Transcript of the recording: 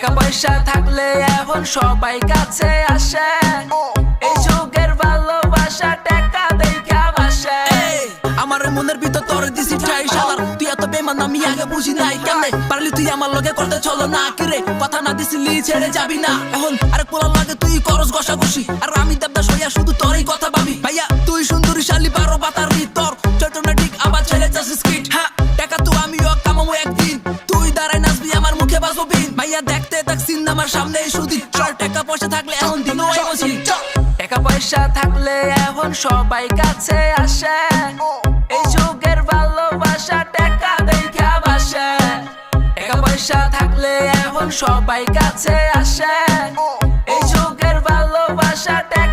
টাকা পয়সা থাকলে এখন সবাই কাছে আসে, এই যুগের ভালোবাসা টাকা দেখা বাসে। আমার মনের ভিতর তোর দিছি ঠাই শালার, তুই এত বেমান আমি আগে বুঝি নাই। কেমনে পারলি তুই আমার লগে করতে চলো না, কিরে কথা না দিছিলি ছেড়ে যাবি না। এখন আরেক পোলার লাগে তুই করস ঘষাঘষি, আর আমি দেবদাস হইয়া শুধু তোরই কথা ভাবি। ভাইয়া তুই সুন্দরী শালি 12 পাতার ভিতর, চৈতন্য ঠিক আবার ছেড়ে যাস স্কিট। হ্যাঁ টাকা তো আমিও কামাবো একদিন, তুই দাঁড়ায় নাচবি আমার মুখে বাজবো বিন। ভাইয়া দেখতে থাকছিন আমার সামনে শুধু চল, টাকা পয়সা থাকলে এখন দিনও বসি। টাকা পয়সা থাকলে এখন সবাই কাছে আসে, এই যুগের ভালোবাসা টাকা দেখা বাসে। টাকা পয়সা থাকলে এখন সবাই কাছে আসে, এই যুগের ভালোবাসা টাকা